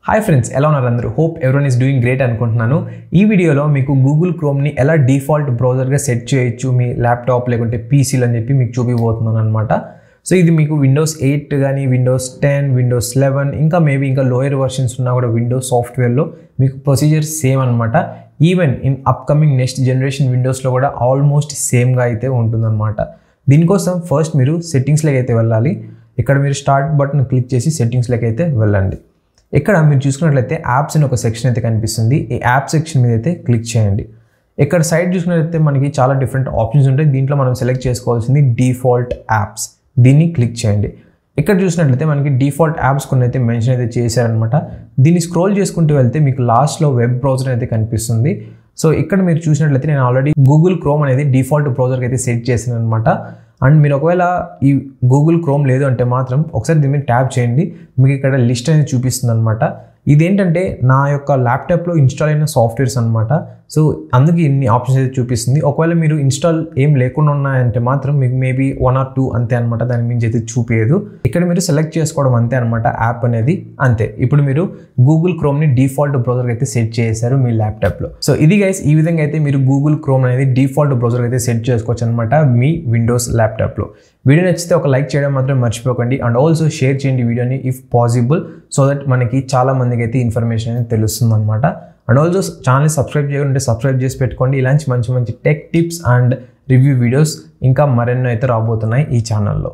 Hi friends, ఎలా ఉన్నారు అందరూ? Hope everyone is doing great అనుకుంటున్నాను. ఈ వీడియోలో మీకు గూగుల్ క్రోమ్ని ఎలా డిఫాల్ట్ బ్రౌజర్గా సెట్ చేయొచ్చు మీ ల్యాప్టాప్ లేకుంటే పీసీలు అని చెప్పి మీకు చూపిపోతున్నాను అనమాట. సో ఇది మీకు విండోస్ 8 కానీ విండోస్ 10, విండోస్ 11 ఇంకా మేబీ ఇంకా లోయర్ వర్షన్స్ ఉన్నా కూడా విండోస్ సాఫ్ట్వేర్లో మీకు ప్రొసీజర్ సేమ్ అనమాట. Even in upcoming next generation విండోస్లో కూడా ఆల్మోస్ట్ సేమ్గా అయితే ఉంటుందన్నమాట. దీనికోసం ఫస్ట్ మీరు సెట్టింగ్స్లోకి అయితే వెళ్ళాలి. ఇక్కడ మీరు స్టార్ట్ బటన్ క్లిక్ చేసి సెట్టింగ్స్లోకి అయితే వెళ్ళండి. ఇక్కడ మీరు చూసుకున్నట్లయితే యాప్స్ అని ఒక సెక్షన్ అయితే కనిపిస్తుంది. ఈ యాప్ సెక్షన్ మీద అయితే క్లిక్ చేయండి. ఇక్కడ సైడ్ చూసుకున్నట్లయితే మనకి చాలా డిఫరెంట్ ఆప్షన్స్ ఉంటాయి. దీంట్లో మనం సెలెక్ట్ చేసుకోవాల్సింది డిఫాల్ట్ యాప్స్. దీన్ని క్లిక్ చేయండి. ఇక్కడ చూసినట్లయితే మనకి డిఫాల్ట్ యాప్స్ కొన్ని అయితే మెన్షన్ అయితే చేశారనమాట. దీన్ని స్క్రోల్ చేసుకుంటూ వెళ్తే మీకు లాస్ట్లో వెబ్ బ్రౌజర్ అయితే కనిపిస్తుంది. సో ఇక్కడ మీరు చూసినట్లయితే నేను ఆల్రెడీ గూగుల్ క్రోమ్ అనేది డిఫాల్ట్ బ్రౌజర్కి అయితే సెట్ చేశాను అనమాట. అండ్ మీరు ఒకవేళ ఈ గూగుల్ క్రోమ్ లేదు అంటే మాత్రం ఒకసారి దీన్ని ట్యాప్ చేయండి. మీకు ఇక్కడ లిస్ట్ అనేది చూపిస్తుంది అనమాట. ఇదేంటంటే నా యొక్క ల్యాప్టాప్లో ఇన్స్టాల్ అయిన సాఫ్ట్వేర్స్ అనమాట. సో అందుకే ఇన్ని ఆప్షన్స్ అయితే చూపిస్తుంది. ఒకవేళ మీరు ఇన్స్టాల్ ఏం లేకుండా ఉన్నాయంటే మాత్రం మీకు మేబీ 1 or 2 అంతే అనమాట. దాని మించి అయితే చూపించదు. ఇక్కడ మీరు సెలెక్ట్ చేసుకోవడం అంతే అనమాట. యాప్ అనేది అంతే. ఇప్పుడు మీరు గూగుల్ క్రోమ్ని డిఫాల్ట్ బ్రౌజర్కి అయితే సెట్ చేశారు మీ ల్యాప్టాప్లో. సో ఇది గైస్, ఈ విధంగా అయితే మీరు గూగుల్ క్రోమ్ అనేది డిఫాల్ట్ బ్రౌజర్కి అయితే సెట్ చేసుకోవచ్చు అనమాట మీ విండోస్ ల్యాప్టాప్లో. వీడియో నచ్చితే ఒక లైక్ చేయడం మాత్రం మర్చిపోకండి. అండ్ ఆల్సో షేర్ చేయండి వీడియోని ఇఫ్ పాసిబుల్, సో దట్ మనకి చాలా మందికి అయితే ఇన్ఫర్మేషన్ అనేది తెలుస్తుంది అనమాట. అండ్ ఆల్సో ఛానల్ సబ్స్క్రైబ్ చేయకుంటే సబ్స్క్రైబ్ చేసి పెట్టుకోండి. ఇలాంటి మంచి మంచి tech tips and review videos ఇంకా మరెన్నో అయితే రాబోతున్నాయి ఈ ఛానల్లో.